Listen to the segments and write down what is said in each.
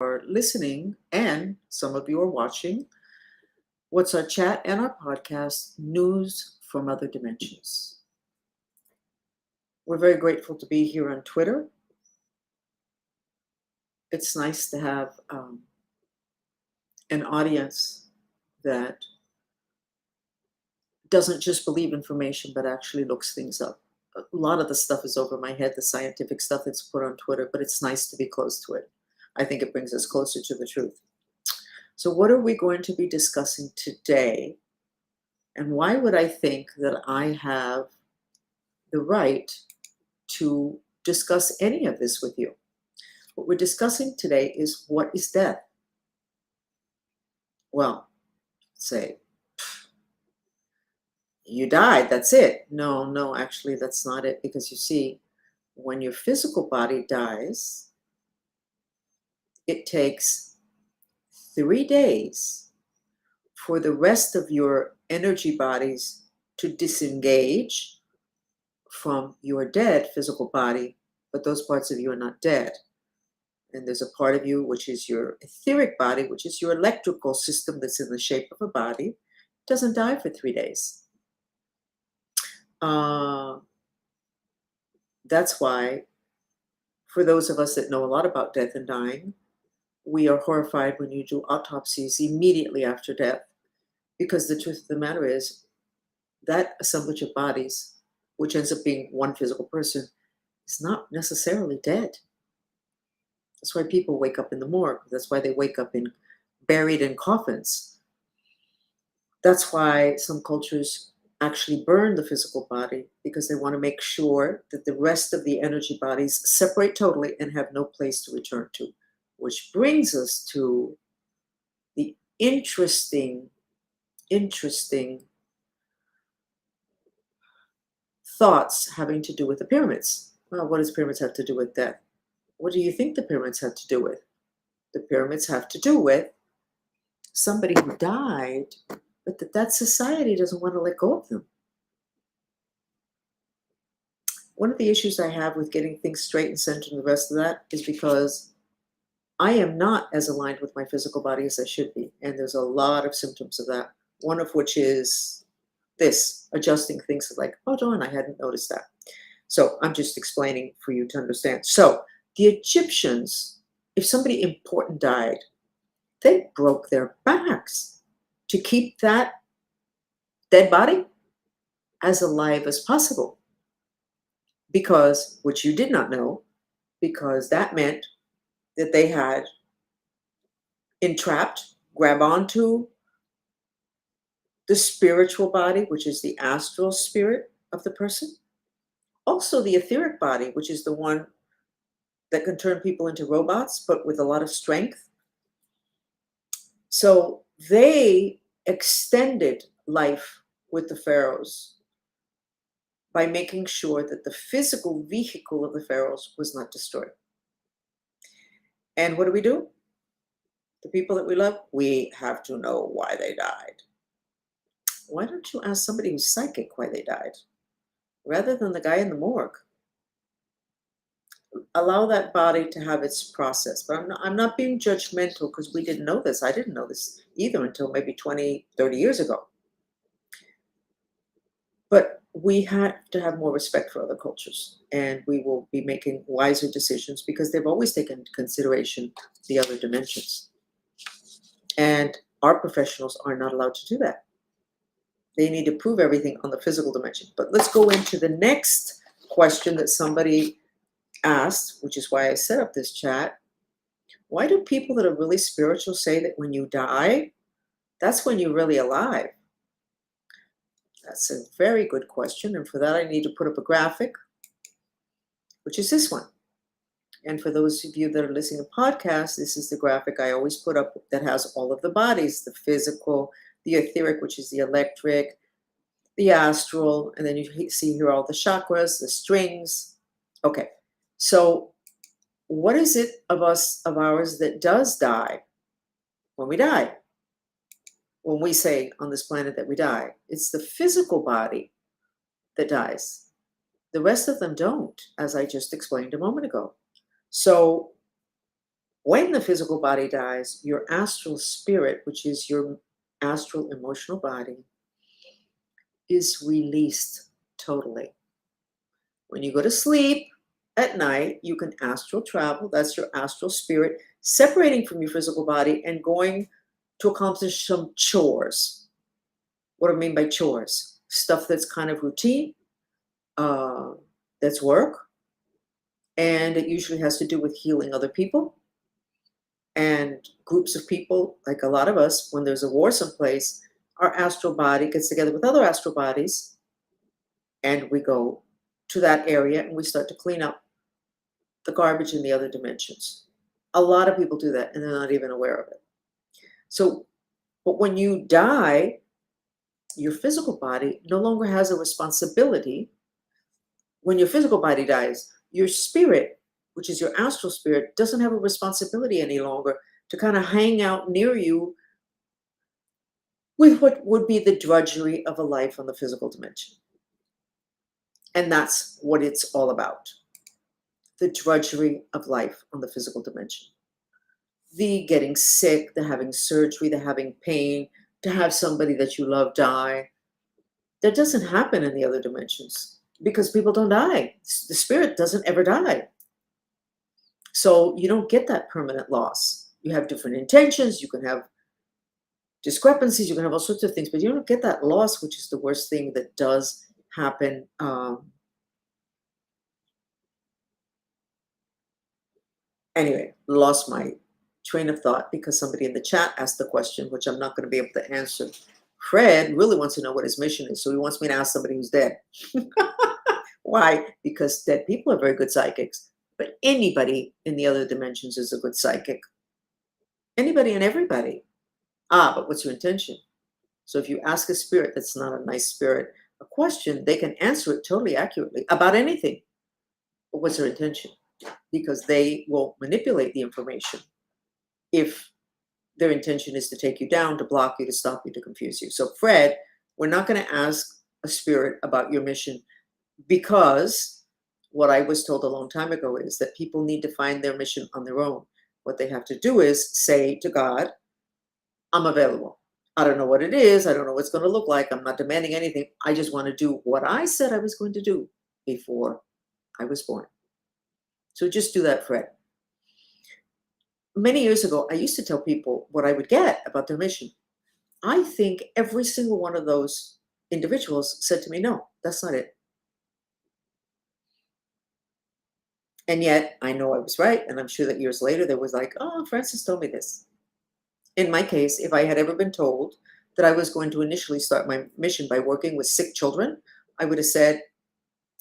are listening and some of you are watching. What's our chat and our podcast, News from Other Dimensions. We're very grateful to be here on Twitter. It's nice to have an audience that doesn't just believe information, but actually looks things up. A lot of the stuff is over my head, the scientific stuff that's put on Twitter, but it's nice to be close to it. I think it brings us closer to the truth. So what are we going to be discussing today? And why would I think that I have the right to discuss any of this with you? What we're discussing today is, what is death? Well, say, you died, that's it. No, actually, that's not it. Because you see, when your physical body dies, it takes 3 days for the rest of your energy bodies to disengage from your dead physical body, but those parts of you are not dead. And there's a part of you which is your etheric body, which is your electrical system that's in the shape of a body. It doesn't die for 3 days. That's why, for those of us that know a lot about death and dying, we are horrified when you do autopsies immediately after death, because the truth of the matter is that assemblage of bodies, which ends up being one physical person, is not necessarily dead. That's why people wake up in the morgue. That's why they wake up buried in coffins. That's why some cultures actually burn the physical body, because they want to make sure that the rest of the energy bodies separate totally and have no place to return to. Which brings us to the interesting thoughts having to do with the pyramids. Well, what does pyramids have to do with death? What do you think the pyramids have to do with? The pyramids have to do with somebody who died, but that society doesn't want to let go of them. One of the issues I have with getting things straight and centered and the rest of that is because I am not as aligned with my physical body as I should be. And there's a lot of symptoms of that. One of which is this, adjusting things like, oh, darn, I hadn't noticed that. So I'm just explaining for you to understand. So the Egyptians, if somebody important died, they broke their backs to keep that dead body as alive as possible. Because, which you did not know, because that meant that they had entrapped, grab onto the spiritual body, which is the astral spirit of the person. Also the etheric body, which is the one that can turn people into robots, but with a lot of strength. So they extended life with the pharaohs by making sure that the physical vehicle of the pharaohs was not destroyed. And what do? The people that we love, we have to know why they died. Why don't you ask somebody who's psychic why they died, rather than the guy in the morgue? Allow that body to have its process. But I'm not being judgmental, because we didn't know this. I didn't know this either until maybe 20, 30 years ago. But we have to have more respect for other cultures, and we will be making wiser decisions because they've always taken into consideration the other dimensions. And our professionals are not allowed to do that. They need to prove everything on the physical dimension. But let's go into the next question that somebody asked, which is why I set up this chat. Why do people that are really spiritual say that when you die, that's when you're really alive? That's a very good question. And for that, I need to put up a graphic, which is this one. And for those of you that are listening to podcasts, this is the graphic I always put up that has all of the bodies, the physical, the etheric, which is the electric, the astral, and then you see here all the chakras, the strings. Okay, so what is it of ours that does die when we die? When we say on this planet that we die, it's the physical body that dies. The rest of them don't, as I just explained a moment ago. So When the physical body dies, your astral spirit, which is your astral emotional body, is released totally. When you go to sleep at night, you can astral travel. That's your astral spirit separating from your physical body and going to accomplish some chores. What do I mean by chores? Stuff that's kind of routine, uh, that's work, and it usually has to do with healing other people and groups of people. Like a lot of us, when there's a war someplace, our astral body gets together with other astral bodies, and we go to that area and we start to clean up the garbage in the other dimensions. A lot of people do that and they're not even aware of it. So, but when you die, your physical body no longer has a responsibility. When your physical body dies, your spirit, which is your astral spirit, doesn't have a responsibility any longer to kind of hang out near you with what would be the drudgery of a life on the physical dimension. And that's what it's all about. The drudgery of life on the physical dimension. The getting sick, the having surgery, the having pain, to have somebody that you love die. That doesn't happen in the other dimensions because people don't die. The spirit doesn't ever die. So you don't get that permanent loss. You have different intentions, you can have discrepancies, you can have all sorts of things, but you don't get that loss, which is the worst thing that does happen. Anyway, lost my train of thought because somebody in the chat asked the question, which I'm not going to be able to answer. Fred really wants to know what his mission is, so he wants me to ask somebody who's dead. Why? Because dead people are very good psychics, but anybody in the other dimensions is a good psychic. Anybody and everybody. But what's your intention? So if you ask a spirit that's not a nice spirit a question, they can answer it totally accurately about anything. But what's their intention? Because they will manipulate the information if their intention is to take you down, to block you, to stop you, to confuse you. So Fred, we're not going to ask a spirit about your mission, because what I was told a long time ago is that people need to find their mission on their own. What they have to do is say to God, I'm available. I don't know what it is. I don't know what it's going to look like. I'm not demanding anything. I just want to do what I said I was going to do before I was born. So just do that, Fred. Many years ago, I used to tell people what I would get about their mission. I think every single one of those individuals said to me, no, that's not it. And yet I know I was right. And I'm sure that years later, there was like, oh, Frances told me this. In my case, if I had ever been told that I was going to initially start my mission by working with sick children, I would have said,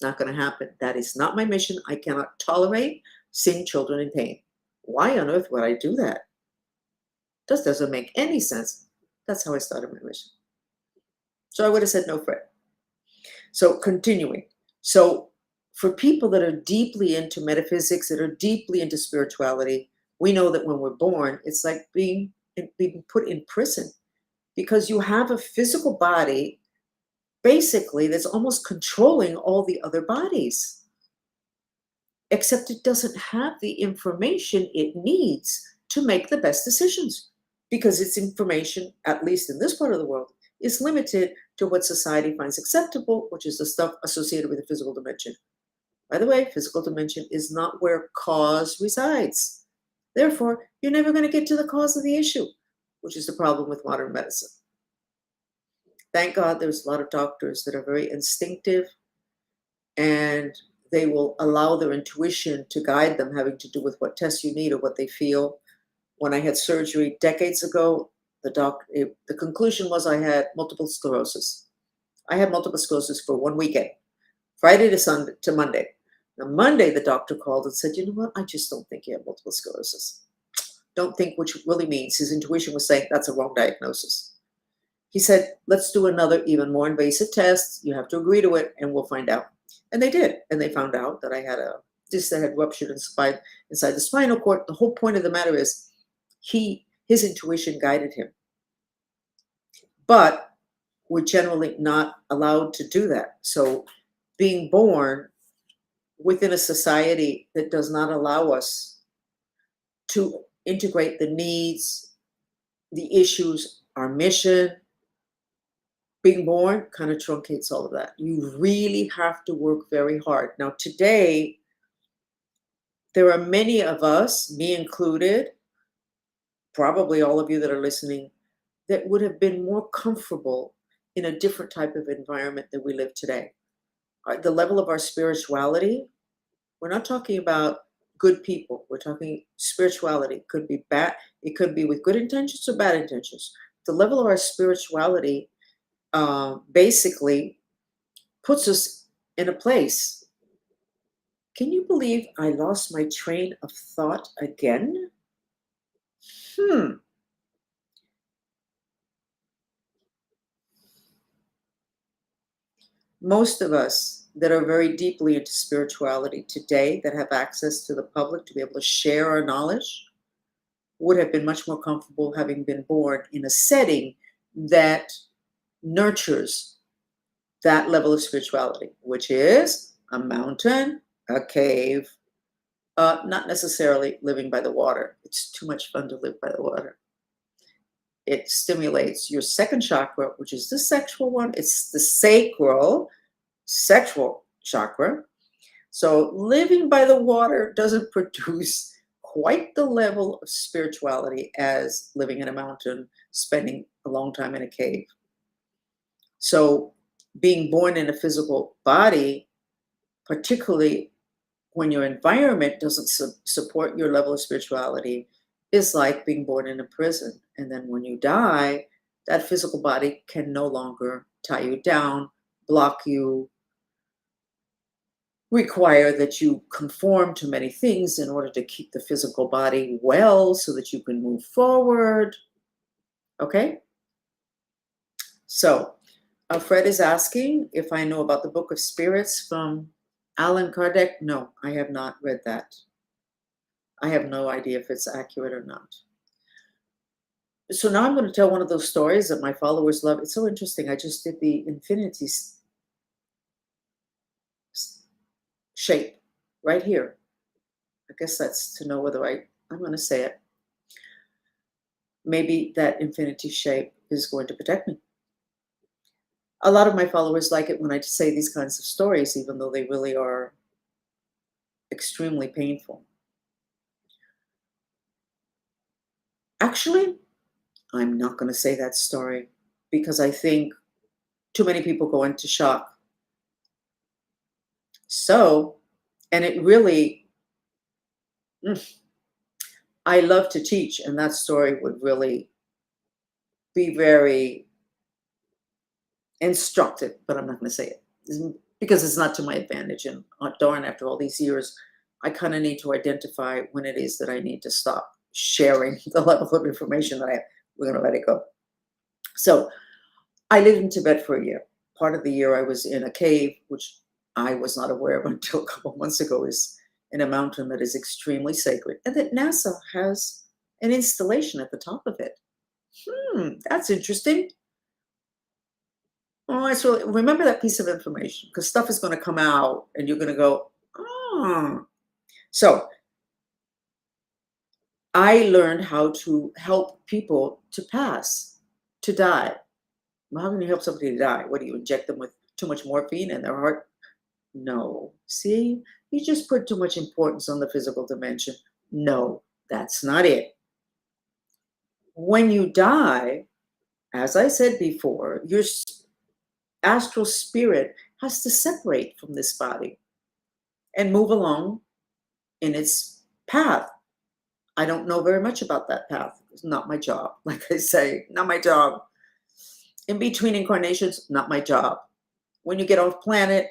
not going to happen. That is not my mission. I cannot tolerate seeing children in pain. Why on earth would I do that? This doesn't make any sense. That's how I started my mission. So I would have said no, Fred. So continuing. So for people that are deeply into metaphysics, that are deeply into spirituality, we know that when we're born, it's like being put in prison, because you have a physical body basically that's almost controlling all the other bodies, except it doesn't have the information it needs to make the best decisions, because its information, at least in this part of the world, is limited to what society finds acceptable, which is the stuff associated with the physical dimension. By the way, physical dimension is not where cause resides. Therefore, you're never going to get to the cause of the issue, which is the problem with modern medicine. Thank God there's a lot of doctors that are very instinctive, and they will allow their intuition to guide them, having to do with what tests you need or what they feel. When I had surgery decades ago, the conclusion was I had multiple sclerosis. I had multiple sclerosis for 1 weekend, Friday to Sunday to Monday. On Monday, the doctor called and said, you know what, I just don't think you have multiple sclerosis. Don't think, which really means his intuition was saying that's a wrong diagnosis. He said, let's do another even more invasive test. You have to agree to it and we'll find out. And they did. And they found out that I had a disc that had ruptured inside the spinal cord. The whole point of the matter is his intuition guided him. But we're generally not allowed to do that. So being born within a society that does not allow us to integrate the needs, the issues, our mission. Being born kind of truncates all of that. You really have to work very hard. Now, today, there are many of us, me included, probably all of you that are listening, that would have been more comfortable in a different type of environment than we live today. The level of our spirituality, we're not talking about good people. We're talking spirituality. It could be bad. It could be with good intentions or bad intentions. The level of our spirituality basically puts us in a place. Can you believe I lost my train of thought again? Most of us that are very deeply into spirituality today, that have access to the public to be able to share our knowledge, would have been much more comfortable having been born in a setting that nurtures that level of spirituality, which is a mountain, a cave, not necessarily living by the water. It's too much fun to live by the water. It stimulates your second chakra, which is the sexual one. It's the sexual chakra. So living by the water doesn't produce quite the level of spirituality as living in a mountain, spending a long time in a cave. So being born in a physical body, particularly when your environment doesn't support your level of spirituality, is like being born in a prison. And then when you die, that physical body can no longer tie you down, block you, require that you conform to many things in order to keep the physical body well so that you can move forward. Okay? So, Fred is asking if I know about the Book of Spirits from Allan Kardec. No, I have not read that. I have no idea if it's accurate or not. So now I'm going to tell one of those stories that my followers love. It's so interesting. I just did the infinity shape right here. I guess that's to know whether I'm going to say it. Maybe that infinity shape is going to protect me. A lot of my followers like it when I say these kinds of stories, even though they really are extremely painful. Actually, I'm not going to say that story because I think too many people go into shock. So, and it really, I love to teach, and that story would really be very instructive, but I'm not going to say it because it's not to my advantage. And darn, after all these years, I kind of need to identify when it is that I need to stop sharing the level of information that we're going to let it go. So I lived in Tibet for a year. Part of the year I was in a cave, which I was not aware of until a couple of months ago, is in a mountain that is extremely sacred, and that NASA has an installation at the top of it. That's interesting. Oh, so remember that piece of information because stuff is going to come out and you're going to go, oh. So I learned how to help people to pass, to die. Well, how can you help somebody to die? What do you inject them with too much morphine in their heart? No. See, you just put too much importance on the physical dimension. No, that's not it. When you die, as I said before, your astral spirit has to separate from this body and move along in its path. I don't know very much about that path. It's not my job. Like I say, not my job. In between incarnations, not my job. When you get off planet,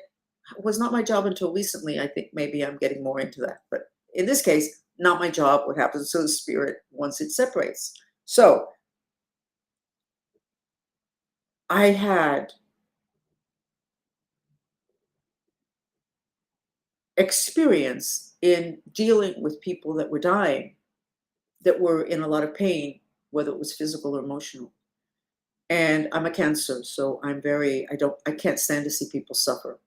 it was not my job until recently. I think maybe I'm getting more into that. But in this case, not my job. What happens to the spirit once it separates? So I had experience in dealing with people that were dying, that were in a lot of pain, whether it was physical or emotional. And I'm a Cancer, so I can't stand to see people suffer.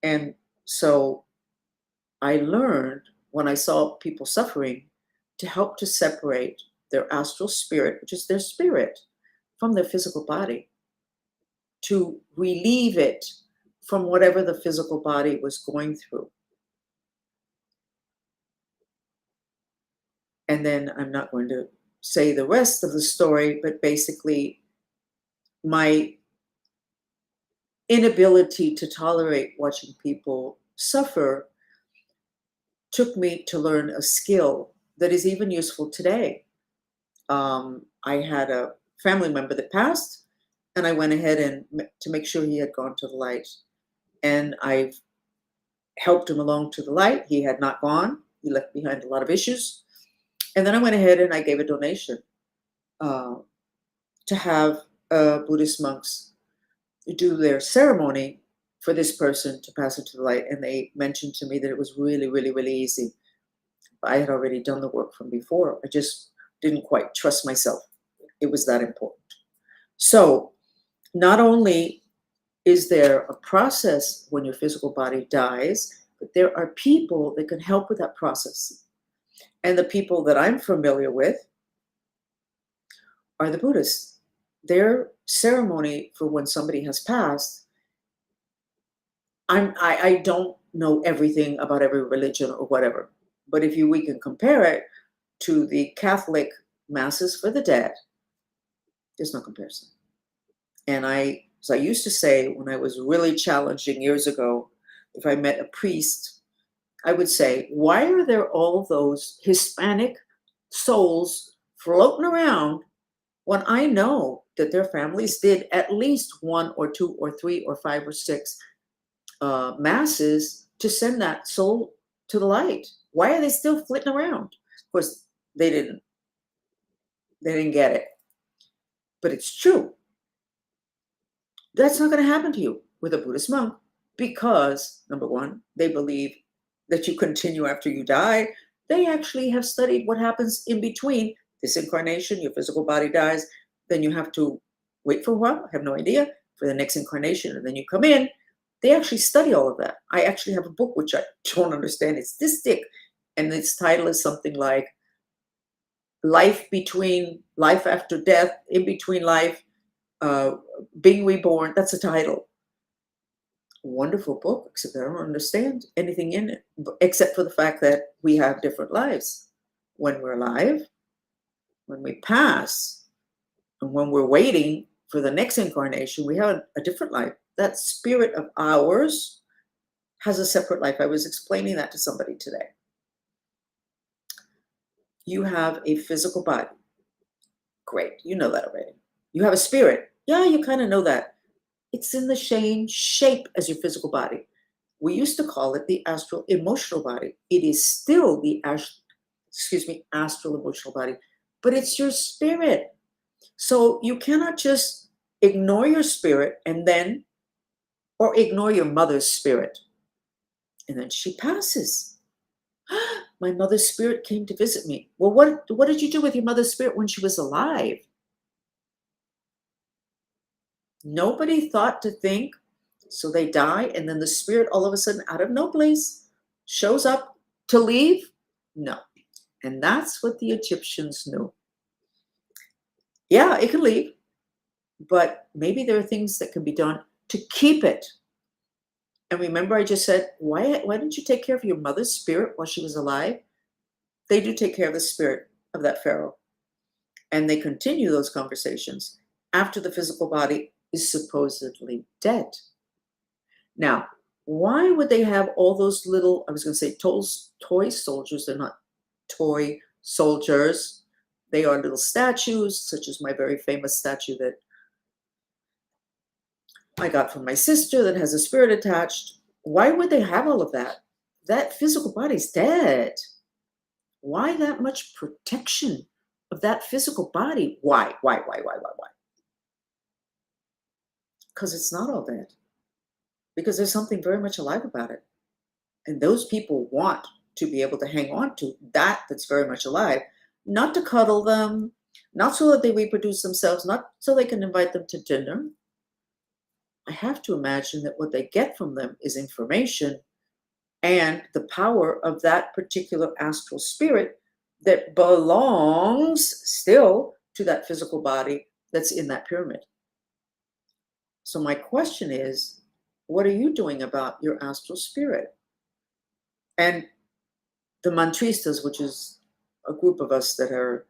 And so I learned when I saw people suffering to help to separate their astral spirit, which is their spirit, from their physical body, to relieve it from whatever the physical body was going through. And then I'm not going to say the rest of the story, but basically, my inability to tolerate watching people suffer took me to learn a skill that is even useful today. I had a family member that passed, and I went ahead and to make sure he had gone to the light. And I've helped him along to the light. He had not gone. He left behind a lot of issues. And then I went ahead and I gave a donation to have Buddhist monks do their ceremony for this person to pass into the light. And they mentioned to me that it was really, really, really easy. I had already done the work from before. I just didn't quite trust myself. It was that important. So not only is there a process when your physical body dies, but there are people that can help with that process. And the people that I'm familiar with are the Buddhists. Their ceremony for when somebody has passed, I don't know everything about every religion or whatever, but if we can compare it to the Catholic masses for the dead, there's no comparison. And as I used to say when I was really challenging years ago, if I met a priest, I would say, why are there all those Hispanic souls floating around when I know that their families did at least 1 or 2 or 3 or 5 or 6 masses to send that soul to the light? Why are they still flitting around? Of course, they didn't get it, but it's true. That's not going to happen to you with a Buddhist monk because, number one, they believe that you continue after you die. They actually have studied what happens in between this incarnation. Your physical body dies, then you have to wait for a while, I have no idea, for the next incarnation, and then you come in. They actually study all of that. I actually have a book which I don't understand. It's this thick, and its title is something like Life After Death, In Between Life, Being Reborn. That's the title. Wonderful book, except I don't understand anything in it, except for the fact that we have different lives. When we're alive, when we pass, and when we're waiting for the next incarnation, we have a different life. That spirit of ours has a separate life. I was explaining that to somebody today. You have a physical body. Great, you know that already. You have a spirit. Yeah, you kind of know that. It's in the same shape as your physical body. We used to call it the astral emotional body. It is still the astral emotional body, but it's your spirit. So you cannot just ignore your spirit or ignore your mother's spirit. And then she passes. My mother's spirit came to visit me. Well, what did you do with your mother's spirit when she was alive? Nobody thought to think, so they die, and then the spirit all of a sudden, out of no place, shows up to leave? No. And that's what the Egyptians knew. Yeah, it can leave, but maybe there are things that can be done to keep it. And remember, I just said, why didn't you take care of your mother's spirit while she was alive? They do take care of the spirit of that pharaoh. And they continue those conversations after the physical body is supposedly dead. Now, why would they have all those little, I was going to say toy soldiers? They're not toy soldiers. They are little statues, such as my very famous statue that I got from my sister that has a spirit attached. Why would they have all of that? That physical body's dead. Why that much protection of that physical body? Why? Because it's not all dead. Because there's something very much alive about it. And those people want to be able to hang on to that's very much alive, not to cuddle them, not so that they reproduce themselves, not so they can invite them to dinner. I have to imagine that what they get from them is information and the power of that particular astral spirit that belongs still to that physical body that's in that pyramid. So my question is, what are you doing about your astral spirit? And the Mantristas, which is a group of us that are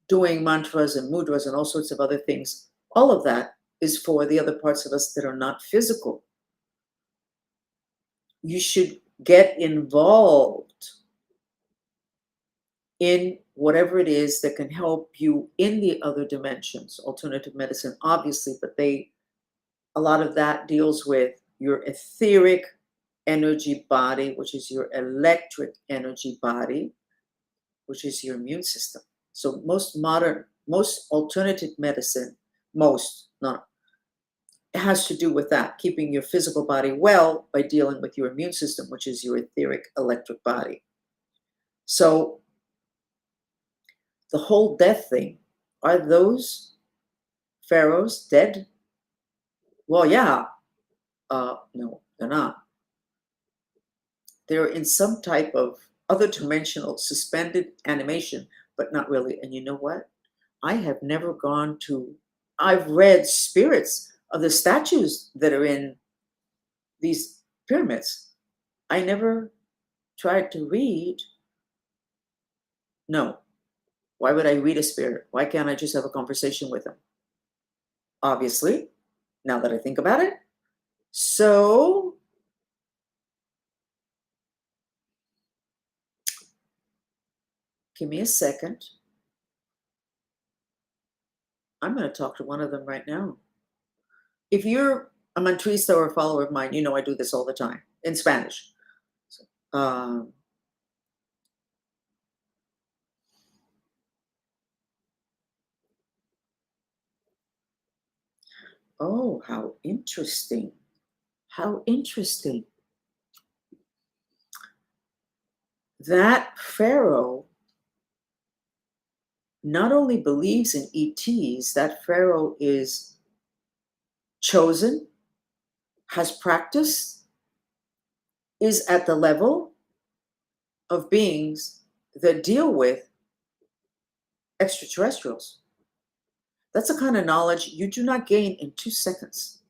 doing mantras and mudras and all sorts of other things, all of that is for the other parts of us that are not physical. You should get involved in whatever it is that can help you in the other dimensions. Alternative medicine, obviously, but a lot of that deals with your etheric energy body, which is your electric energy body, which is your immune system. So most alternative medicine, it has to do with that, keeping your physical body well by dealing with your immune system, which is your etheric electric body. So the whole death thing, are those pharaohs dead? Well, yeah. No, they're not. They're in some type of other dimensional suspended animation, but not really. And you know what? I've read spirits of the statues that are in these pyramids. I never tried to read. No. Why would I read a spirit? Why can't I just have a conversation with them? Obviously, now that I think about it. So, give me a second. I'm going to talk to one of them right now. If you're a mantrista or a follower of mine, you know I do this all the time in Spanish. Oh, how interesting. How interesting. That pharaoh not only believes in ETs, that pharaoh is chosen, has practiced, is at the level of beings that deal with extraterrestrials. That's the kind of knowledge you do not gain in 2 seconds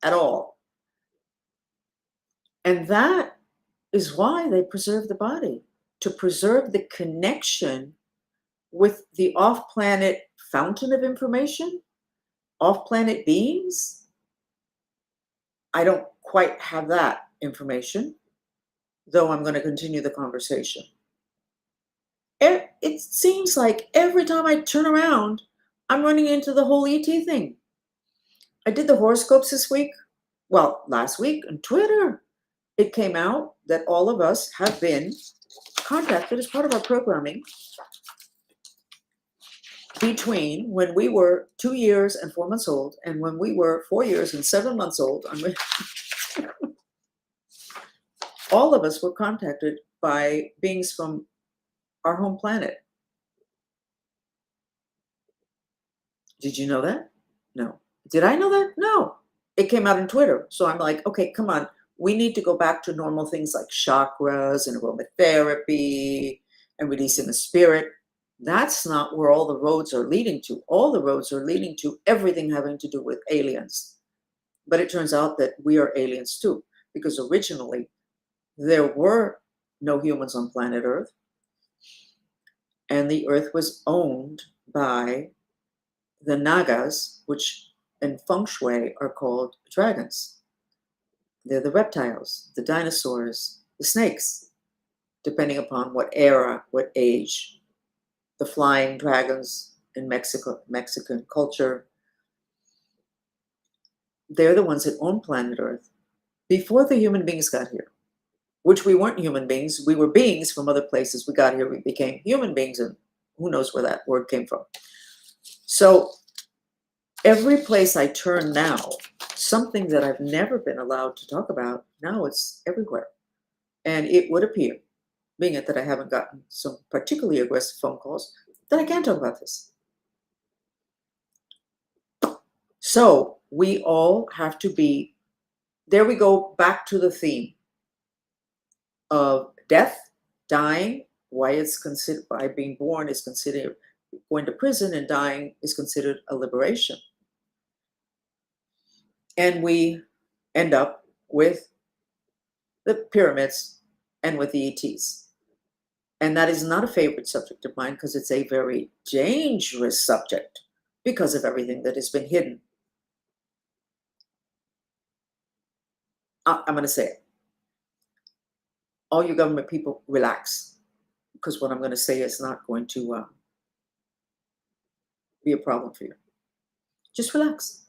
at all. And that is why they preserve the body, to preserve the connection with the off-planet fountain of information, off-planet beings. I don't quite have that information, though I'm going to continue the conversation. It seems like every time I turn around, I'm running into the whole ET thing. I did the horoscopes this week. Well, last week on Twitter, it came out that all of us have been contacted as part of our programming between when we were 2 years and 4 months old and when we were 4 years and 7 months old. All of us were contacted by beings from our home planet. Did you know that? No. Did I know that? No. It came out on Twitter. So I'm like, okay, come on. We need to go back to normal things like chakras and aromatherapy and releasing the spirit. That's not where all the roads are leading to. All the roads are leading to everything having to do with aliens. But it turns out that we are aliens too, because originally there were no humans on planet Earth, and the Earth was owned by the Nagas, which in feng shui are called dragons. They're the reptiles, the dinosaurs, the snakes, depending upon what era, what age. The flying dragons in Mexican culture, they're the ones that own planet Earth before the human beings got here, which we weren't human beings. We were beings from other places. We got here, we became human beings, and who knows where that word came from. So every place I turn now, something that I've never been allowed to talk about, now it's everywhere. And it would appear, being it that I haven't gotten some particularly aggressive phone calls, that I can't talk about this. So we all have to be, there we go back to the theme of death, dying, why it's considered, by being born is considered, going to prison and dying is considered a liberation. And we end up with the pyramids and with the ETs. And that is not a favorite subject of mine because it's a very dangerous subject because of everything that has been hidden. I'm going to say it. All you government people, relax, because what I'm going to say is not going to be a problem for you. Just relax.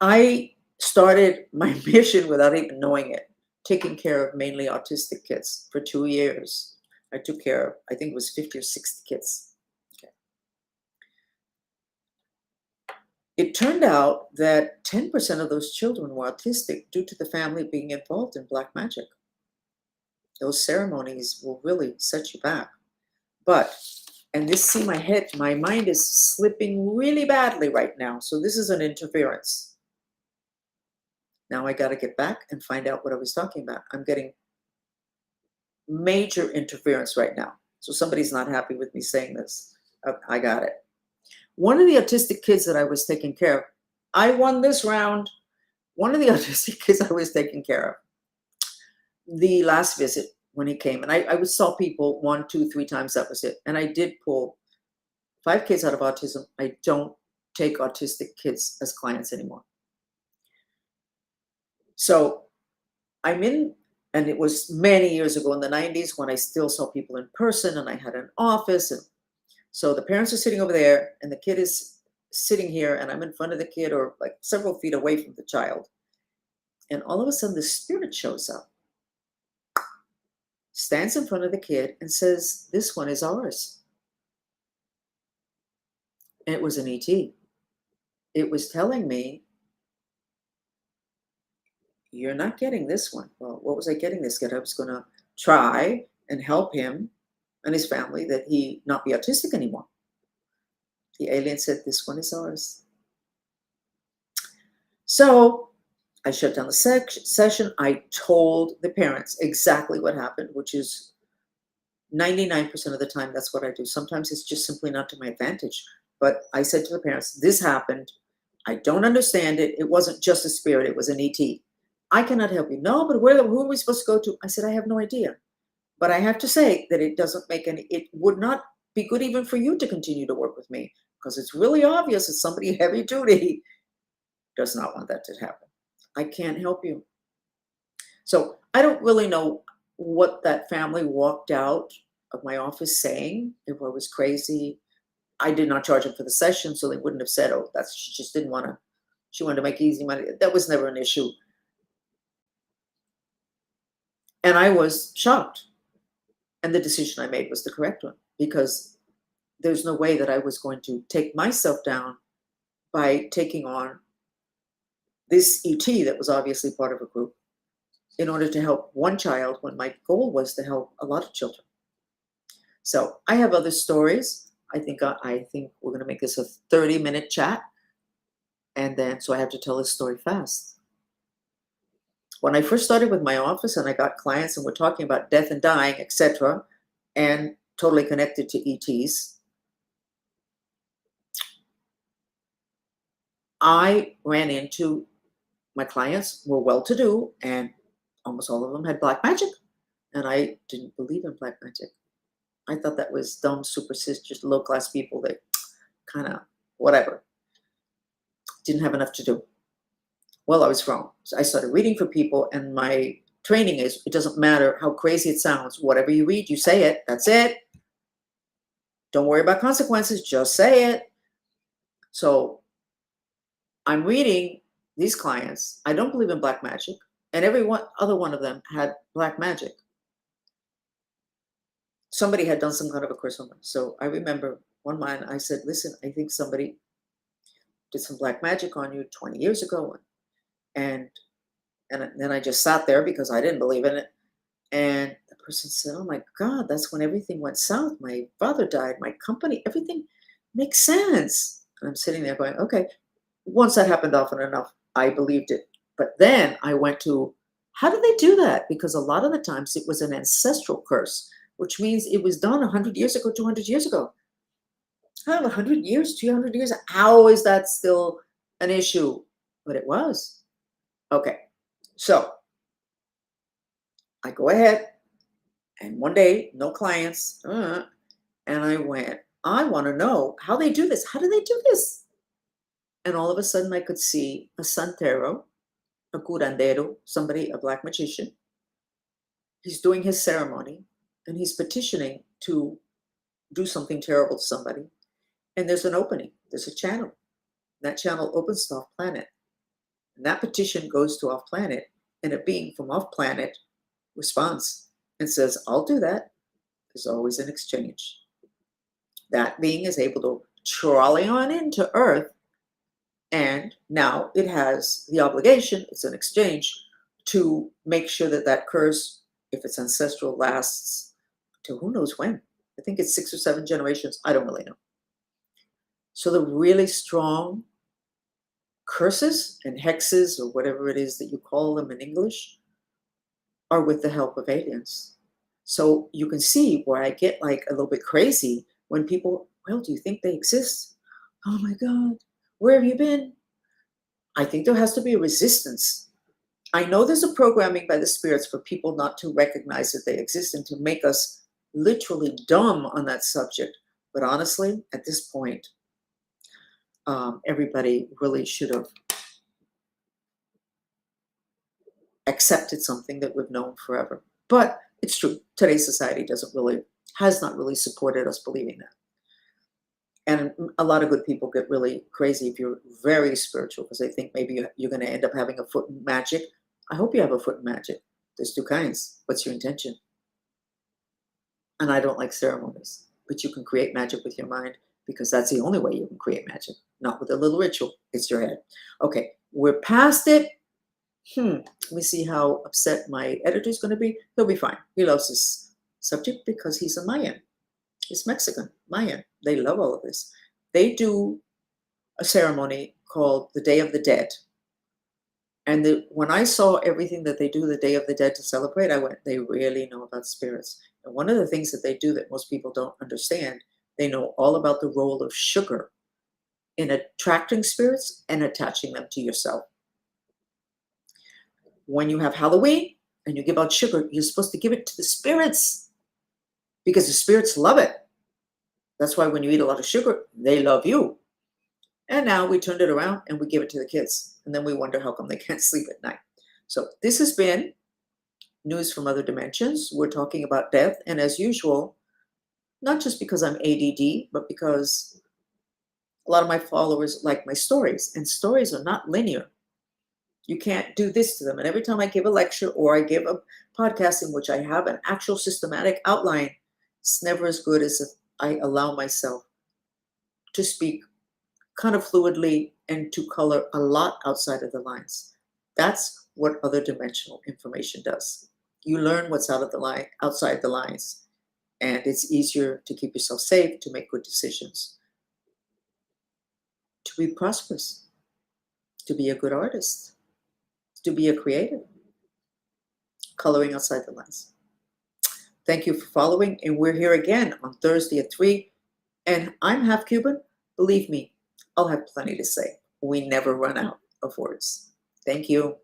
I started my mission without even knowing it, taking care of mainly autistic kids for 2 years. I took care of, I think it was 50 or 60 kids. Okay. It turned out that 10% of those children were autistic due to the family being involved in black magic. Those ceremonies will really set you back. But, and this, see, my mind is slipping really badly right now. So this is an interference. Now I got to get back and find out what I was talking about. I'm getting major interference right now. So somebody's not happy with me saying this. I got it. One of the autistic kids that I was taking care of, I won this round. One of the autistic kids I was taking care of, the last visit when he came, and I saw people 1, 2, 3 times, that was it. And I did pull 5 kids out of autism. I don't take autistic kids as clients anymore. So I'm in, and it was many years ago in the 90s when I still saw people in person and I had an office. And so the parents are sitting over there and the kid is sitting here and I'm in front of the kid or like several feet away from the child. And all of a sudden the spirit shows up, stands in front of the kid and says, "This one is ours." And it was an ET. It was telling me, "You're not getting this one." Well, what was I getting this kid? I was going to try and help him and his family that he not be autistic anymore. The alien said, "This one is ours." So I shut down the session. I told the parents exactly what happened, which is 99% of the time, that's what I do. Sometimes it's just simply not to my advantage. But I said to the parents, "This happened. I don't understand it. It wasn't just a spirit. It was an ET. I cannot help you." "No, but who are we supposed to go to?" I said, "I have no idea. But I have to say that it doesn't make any, it would not be good even for you to continue to work with me because it's really obvious that somebody heavy duty does not want that to happen. I can't help you." So I don't really know what that family walked out of my office saying, if I was crazy. I did not charge them for the session, so they wouldn't have said, "Oh, that's, she just didn't want to, she wanted to make easy money." That was never an issue. And I was shocked. And the decision I made was the correct one because there's no way that I was going to take myself down by taking on this ET that was obviously part of a group in order to help one child when my goal was to help a lot of children. So I have other stories. I think we're going to make this a 30-minute chat. And then, so I have to tell this story fast. When I first started with my office and I got clients and we're talking about death and dying, etc., and totally connected to ETs, I ran into, my clients were well-to-do and almost all of them had black magic. And I didn't believe in black magic. I thought that was dumb, superstitious, low-class people that kind of, whatever, didn't have enough to do. Well, I was wrong. So I started reading for people, and my training is, it doesn't matter how crazy it sounds. Whatever you read, you say it. That's it. Don't worry about consequences. Just say it. So I'm reading these clients. I don't believe in black magic. And every other one of them had black magic. Somebody had done some kind of a curse on them. So I remember one man, I said, "Listen, I think somebody did some black magic on you 20 years ago." And then I just sat there because I didn't believe in it. And the person said, "Oh my God, that's when everything went south. My father died, my company, everything makes sense." And I'm sitting there going, okay. Once that happened often enough, I believed it. But then I went to, how do they do that? Because a lot of the times it was an ancestral curse. which means it was done 100 years ago, 200 years ago. 100 years, 200 years, how is that still an issue? But it was. Okay, so I go ahead, and one day, no clients, and I went, I want to know how they do this. How do they do this? And all of a sudden, I could see a santero, a curandero, somebody, a black magician. He's doing his ceremony, and he's petitioning to do something terrible to somebody. And there's an opening, there's a channel. That channel opens to off planet. And that petition goes to off planet, and a being from off planet responds and says, I'll do that. There's always an exchange. That being is able to trolley on into Earth, and now it has the obligation, it's an exchange, to make sure that that curse, if it's ancestral, lasts to who knows when. I think it's 6 or 7 generations. I don't really know. So the really strong curses and hexes, or whatever it is that you call them in English, are with the help of aliens. So you can see where I get like a little bit crazy when people, well, do you think they exist? Oh my God, where have you been? I think there has to be a resistance. I know there's a programming by the spirits for people not to recognize that they exist and to make us literally dumb on that subject. But honestly, at this point, everybody really should have accepted something that we've known forever. But it's true. Today's society has not really supported us believing that. And a lot of good people get really crazy if you're very spiritual, because they think maybe you're going to end up having a foot in magic. I hope you have a foot in magic. There's 2 kinds. What's your intention? And I don't like ceremonies, but you can create magic with your mind, because that's the only way you can create magic, not with a little ritual. It's your head. Okay, we're past it. Let me see how upset my editor's going to be. He'll be fine. He loves this subject because he's a Mayan. He's Mexican, Mayan. They love all of this. They do a ceremony called the Day of the Dead. And when I saw everything that they do the Day of the Dead to celebrate, I went, they really know about spirits. And one of the things that they do that most people don't understand, they know all about the role of sugar in attracting spirits and attaching them to yourself. When you have Halloween and you give out sugar, you're supposed to give it to the spirits, because the spirits love it. That's why when you eat a lot of sugar, they love you. And now we turned it around and we give it to the kids. And then we wonder how come they can't sleep at night. So this has been News from Other Dimensions. We're talking about death. And as usual, not just because I'm ADD, but because a lot of my followers like my stories. And stories are not linear. You can't do this to them. And every time I give a lecture or I give a podcast in which I have an actual systematic outline, it's never as good as if I allow myself to speak kind of fluidly and to color a lot outside of the lines. That's what other dimensional information does. You learn what's outside the lines, and it's easier to keep yourself safe, to make good decisions, to be prosperous, to be a good artist, to be a creative, coloring outside the lines. Thank you for following, and we're here again on Thursday at 3. And I'm half Cuban. Believe me, I'll have plenty to say. We never run out of words. Thank you.